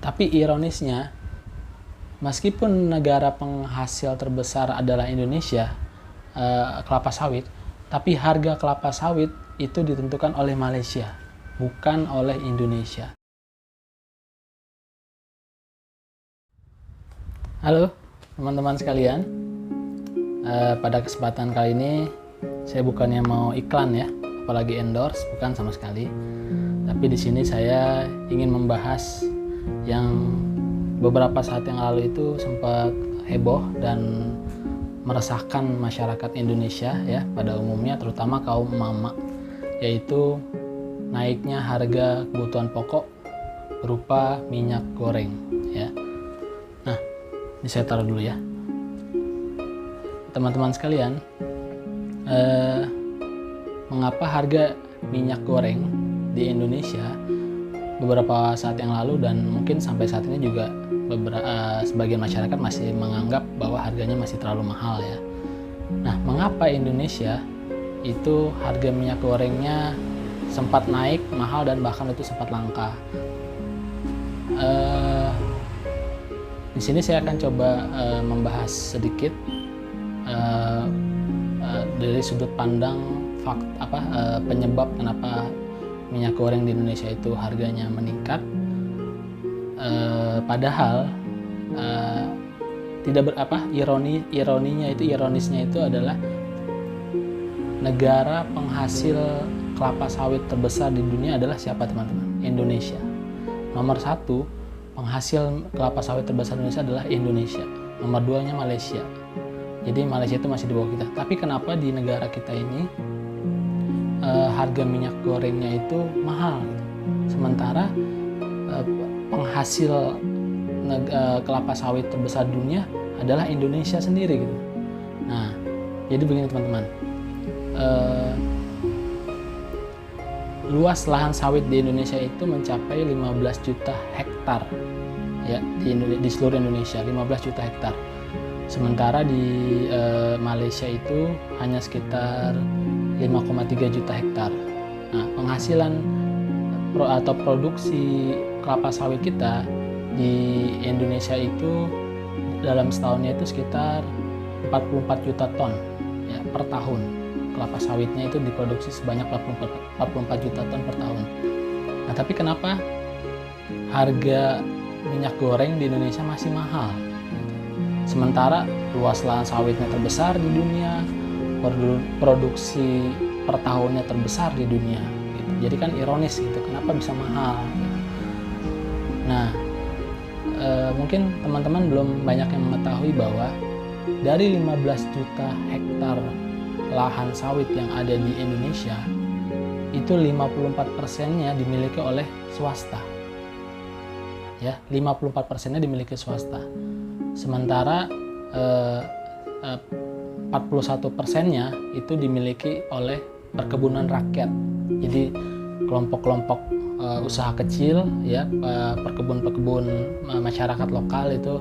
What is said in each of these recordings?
Tapi ironisnya, meskipun negara penghasil terbesar adalah Indonesia, kelapa sawit, tapi harga kelapa sawit itu ditentukan oleh Malaysia, bukan oleh Indonesia. Halo teman-teman sekalian, pada kesempatan kali ini saya bukannya mau iklan ya, apalagi endorse, bukan sama sekali. Tapi di sini saya ingin membahas yang beberapa saat yang lalu itu sempat heboh dan meresahkan masyarakat Indonesia ya pada umumnya, terutama kaum emak-emak, yaitu naiknya harga kebutuhan pokok berupa minyak goreng ya. Nah, ini saya taruh dulu ya. Teman-teman sekalian, mengapa harga minyak goreng di Indonesia beberapa saat yang lalu dan mungkin sampai saat ini juga sebagian masyarakat masih menganggap bahwa harganya masih terlalu mahal ya. Nah, mengapa Indonesia itu harga minyak gorengnya sempat naik mahal dan bahkan itu sempat langka? Di sini saya akan coba membahas sedikit dari sudut pandang penyebab kenapa minyak goreng di Indonesia itu harganya meningkat. Padahal ironisnya itu adalah negara penghasil kelapa sawit terbesar di dunia adalah siapa teman-teman? Indonesia. Nomor 1 penghasil kelapa sawit terbesar di Indonesia adalah Indonesia. Nomor 2-nya Malaysia. Jadi Malaysia itu masih di bawah kita. Tapi kenapa di negara kita ini harga minyak gorengnya itu mahal gitu? Sementara penghasil kelapa sawit terbesar dunia adalah Indonesia sendiri gitu. Nah, jadi begini teman-teman, luas lahan sawit di Indonesia itu mencapai 15 juta hektar ya, di seluruh Indonesia 15 juta hektar. Sementara di Malaysia itu hanya sekitar 5,3 juta hektar. Nah, penghasilan atau produksi kelapa sawit kita di Indonesia itu dalam setahunnya itu sekitar 44 juta ton ya, per tahun. Kelapa sawitnya itu diproduksi sebanyak 44 juta ton per tahun. Nah, tapi kenapa harga minyak goreng di Indonesia masih mahal? Sementara luas lahan sawitnya terbesar di dunia, produksi per tahunnya terbesar di dunia gitu. Jadi kan ironis gitu, kenapa bisa mahal gitu. Nah, mungkin teman-teman belum banyak yang mengetahui bahwa dari 15 juta hektar lahan sawit yang ada di Indonesia itu 54%-nya dimiliki oleh swasta ya, 54%-nya dimiliki swasta. Sementara 41%-nya itu dimiliki oleh perkebunan rakyat. Jadi kelompok-kelompok usaha kecil ya, perkebun masyarakat lokal itu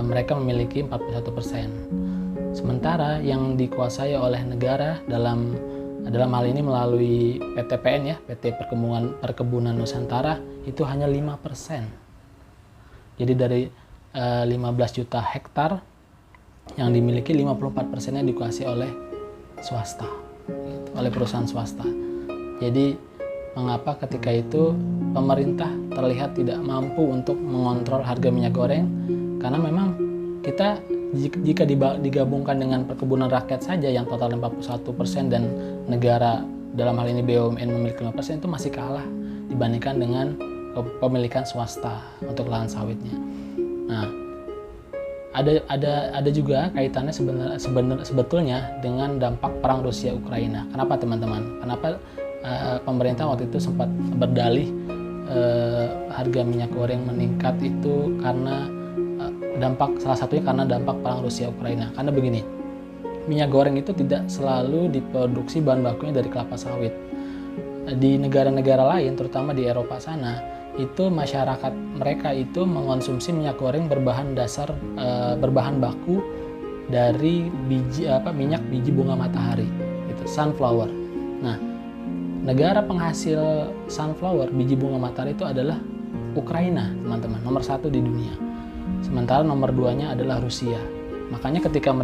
mereka memiliki 41%. Sementara yang dikuasai oleh negara dalam hal ini melalui PTPN ya, PT Perkebunan Nusantara itu hanya 5%. Jadi dari 15 juta hektar yang dimiliki 54%-nya dikuasai oleh swasta, oleh perusahaan swasta. Jadi mengapa ketika itu pemerintah terlihat tidak mampu untuk mengontrol harga minyak goreng? Karena memang kita jika digabungkan dengan perkebunan rakyat saja yang total 41% dan negara dalam hal ini BUMN memiliki 5% itu masih kalah dibandingkan dengan pemilikan swasta untuk lahan sawitnya. Nah, ada juga kaitannya sebetulnya dengan dampak perang Rusia Ukraina. Kenapa teman-teman? Kenapa pemerintah waktu itu sempat berdalih harga minyak goreng meningkat itu karena salah satunya karena dampak perang Rusia Ukraina. Karena begini, minyak goreng itu tidak selalu diproduksi bahan bakunya dari kelapa sawit. Di negara-negara lain, terutama di Eropa sana, itu masyarakat mereka itu mengonsumsi minyak goreng berbahan baku dari minyak biji bunga matahari, gitu, sunflower. Nah, negara penghasil sunflower, biji bunga matahari itu adalah Ukraina, teman-teman, nomor 1 di dunia. Sementara nomor 2-nya adalah Rusia. Makanya ketika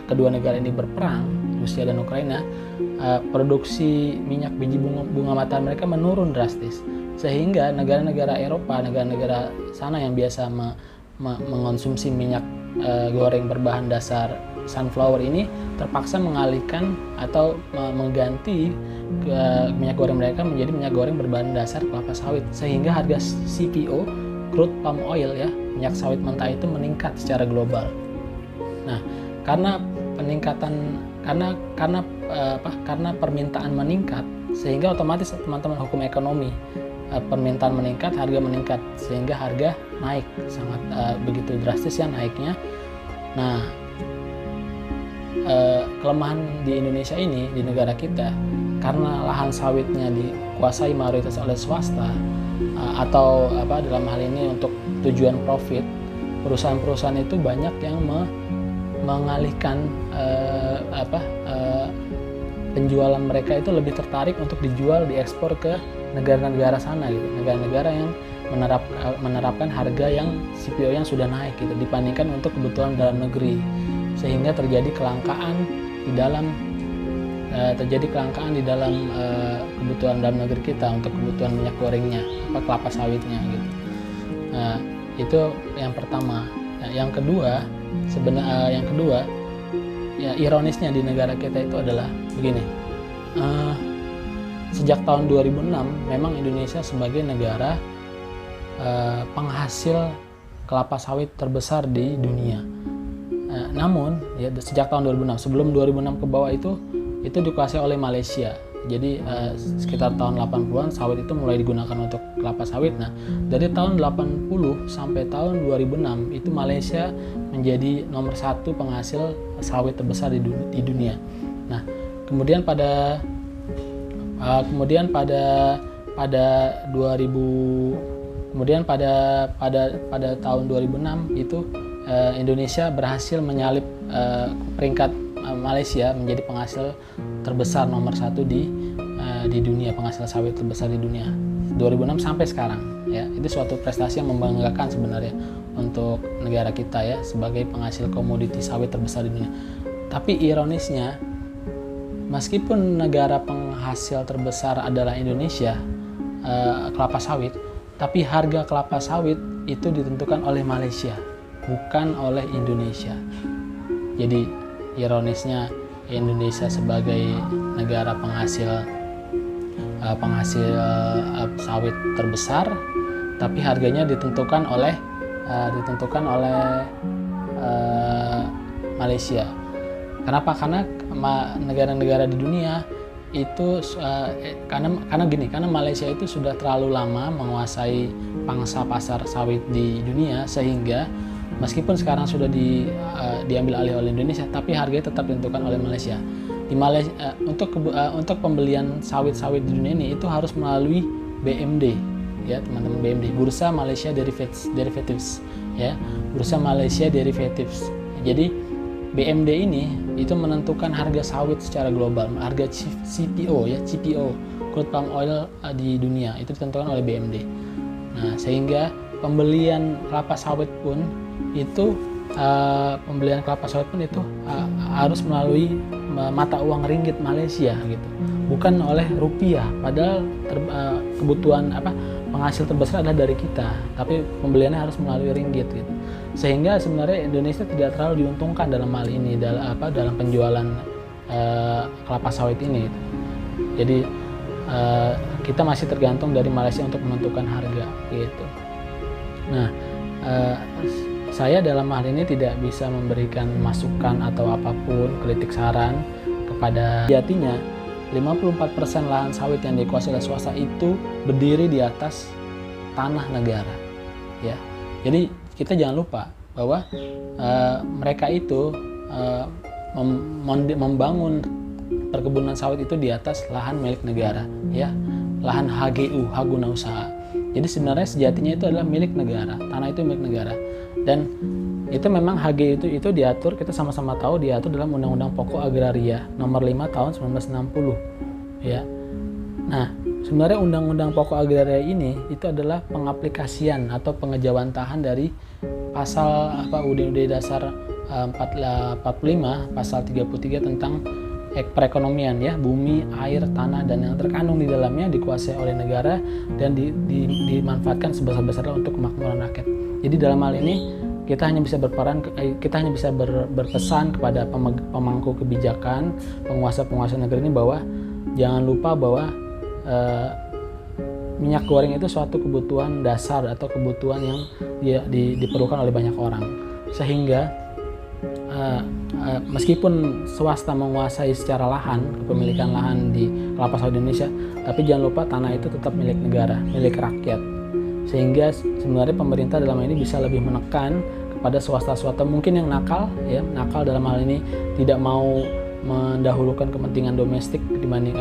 kedua negara ini berperang, Rusia dan Ukraina, produksi minyak biji bunga matahari mereka menurun drastis. Sehingga negara-negara Eropa, negara-negara sana yang biasa mengonsumsi minyak goreng berbahan dasar sunflower ini terpaksa mengalihkan atau mengganti minyak goreng mereka menjadi minyak goreng berbahan dasar kelapa sawit, sehingga harga CPO, crude palm oil ya, minyak sawit mentah itu meningkat secara global. Nah, karena permintaan meningkat, sehingga otomatis teman-teman hukum ekonomi, permintaan meningkat, harga meningkat, sehingga harga naik sangat begitu drastis ya naiknya. Nah, kelemahan di Indonesia ini, di negara kita, karena lahan sawitnya dikuasai mayoritas oleh swasta, atau dalam hal ini untuk tujuan profit, perusahaan-perusahaan itu banyak yang mengalihkan penjualan mereka itu lebih tertarik untuk dijual, diekspor ke negara-negara sana gitu, negara-negara yang menerapkan harga yang CPO yang sudah naik gitu dibandingkan untuk kebutuhan dalam negeri, sehingga terjadi kelangkaan di dalam kebutuhan dalam negeri kita untuk kebutuhan minyak gorengnya, kelapa sawitnya gitu. Nah, itu yang pertama. Nah, yang kedua ya ironisnya di negara kita itu adalah begini. Sejak tahun 2006 memang Indonesia sebagai negara penghasil kelapa sawit terbesar di dunia. Namun ya sejak tahun 2006, sebelum 2006 ke bawah itu dikuasai oleh Malaysia. Jadi sekitar tahun 80-an sawit itu mulai digunakan untuk kelapa sawit. Nah, dari tahun 80 sampai tahun 2006 itu Malaysia menjadi nomor 1 penghasil sawit terbesar di dunia. Nah, kemudian pada tahun 2006 itu Indonesia berhasil menyalip peringkat Malaysia menjadi penghasil terbesar nomor 1 di dunia, penghasil sawit terbesar di dunia 2006 sampai sekarang ya. Itu suatu prestasi yang membanggakan sebenarnya untuk negara kita ya, sebagai penghasil komoditi sawit terbesar di dunia. Tapi ironisnya, meskipun negara penghasil terbesar adalah Indonesia, kelapa sawit, tapi harga kelapa sawit itu ditentukan oleh Malaysia, bukan oleh Indonesia. Jadi ironisnya, Indonesia sebagai negara penghasil sawit terbesar, tapi harganya ditentukan oleh Malaysia. Kenapa? Karena negara-negara di dunia itu karena Malaysia itu sudah terlalu lama menguasai pangsa pasar sawit di dunia, sehingga meskipun sekarang sudah diambil alih oleh Indonesia, tapi harganya tetap ditentukan oleh Malaysia. Di Malaysia untuk pembelian sawit-sawit di dunia ini itu harus melalui BMD ya, teman-teman, BMD, Bursa Malaysia Derivatives ya, Bursa Malaysia Derivatives. Jadi BMD ini itu menentukan harga sawit secara global, harga CPO ya, CPO, crude palm oil di dunia itu ditentukan oleh BMD. Nah, sehingga pembelian kelapa sawit pun itu harus melalui mata uang ringgit Malaysia gitu, bukan oleh rupiah. Padahal kebutuhan penghasil terbesar adalah dari kita, tapi pembeliannya harus melalui ringgit gitu. Sehingga sebenarnya Indonesia tidak terlalu diuntungkan dalam hal ini dalam penjualan kelapa sawit ini gitu. Jadi kita masih tergantung dari Malaysia untuk menentukan harga gitu. Nah, saya dalam hal ini tidak bisa memberikan masukan atau apapun, kritik, saran kepada sejatinya 54% lahan sawit yang dikuasai oleh swasta itu berdiri di atas tanah negara ya. Jadi kita jangan lupa bahwa mereka itu membangun perkebunan sawit itu di atas lahan milik negara ya, lahan HGU, hak guna usaha. Jadi sebenarnya sejatinya itu adalah milik negara, tanah itu milik negara. Dan itu memang HG itu diatur, kita sama-sama tahu diatur dalam Undang-Undang Pokok Agraria nomor 5 tahun 1960 ya. Nah, Sebenarnya Undang-Undang Pokok Agraria ini itu adalah pengaplikasian atau pengejawantahan dari pasal Undang-Undang Dasar 45 pasal 33 tentang perekonomian ya, bumi, air, tanah dan yang terkandung di dalamnya dikuasai oleh negara dan dimanfaatkan sebesar-besarnya untuk kemakmuran rakyat. Jadi dalam hal ini kita hanya bisa berpesan kepada pemangku kebijakan, penguasa-penguasa negeri ini bahwa jangan lupa bahwa minyak goreng itu suatu kebutuhan dasar atau kebutuhan yang diperlukan oleh banyak orang, sehingga meskipun swasta menguasai secara lahan, kepemilikan lahan di kelapa sawit Indonesia, tapi jangan lupa tanah itu tetap milik negara, milik rakyat. Sehingga sebenarnya pemerintah dalam hal ini bisa lebih menekan kepada swasta-swasta mungkin yang nakal dalam hal ini tidak mau mendahulukan kepentingan domestik dibanding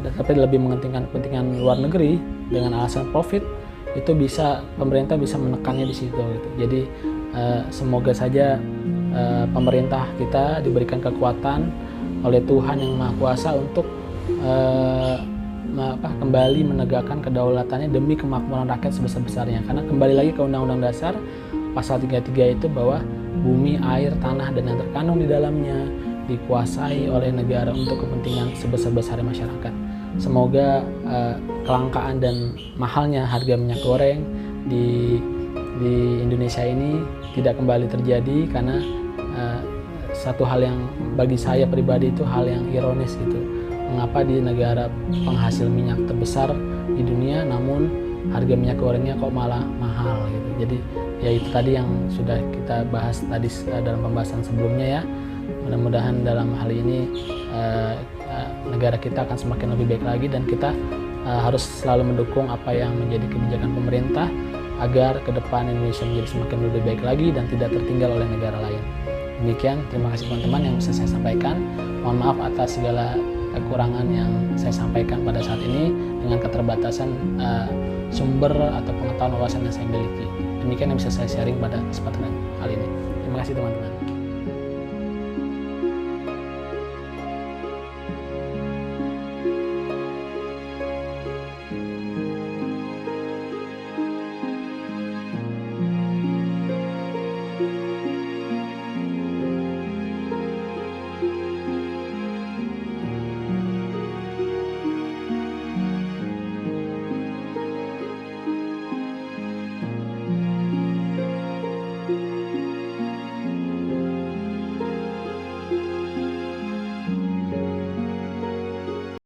tapi lebih mementingkan kepentingan luar negeri dengan alasan profit, itu pemerintah bisa menekannya di situ gitu. Jadi semoga saja pemerintah kita diberikan kekuatan oleh Tuhan yang Maha Kuasa untuk kembali menegakkan kedaulatannya demi kemakmuran rakyat sebesar-besarnya. Karena kembali lagi ke Undang-Undang Dasar pasal 33 itu bahwa bumi, air, tanah dan yang terkandung di dalamnya dikuasai oleh negara untuk kepentingan sebesar-besarnya masyarakat. Semoga kelangkaan dan mahalnya harga minyak goreng di Indonesia ini tidak kembali terjadi, karena satu hal yang bagi saya pribadi itu hal yang ironis gitu. Mengapa di negara penghasil minyak terbesar di dunia namun harga minyak gorengnya kok malah mahal gitu. Jadi ya itu tadi yang sudah kita bahas tadi dalam pembahasan sebelumnya ya. Mudah-mudahan dalam hal ini negara kita akan semakin lebih baik lagi, dan kita harus selalu mendukung apa yang menjadi kebijakan pemerintah agar ke depan Indonesia menjadi semakin lebih baik lagi dan tidak tertinggal oleh negara lain. Demikian, terima kasih teman-teman yang bisa saya sampaikan. Mohon maaf atas segala kekurangan yang saya sampaikan pada saat ini dengan keterbatasan sumber atau pengetahuan wawasan yang saya miliki. Demikian yang bisa saya sharing pada kesempatan kali ini. Terima kasih teman-teman.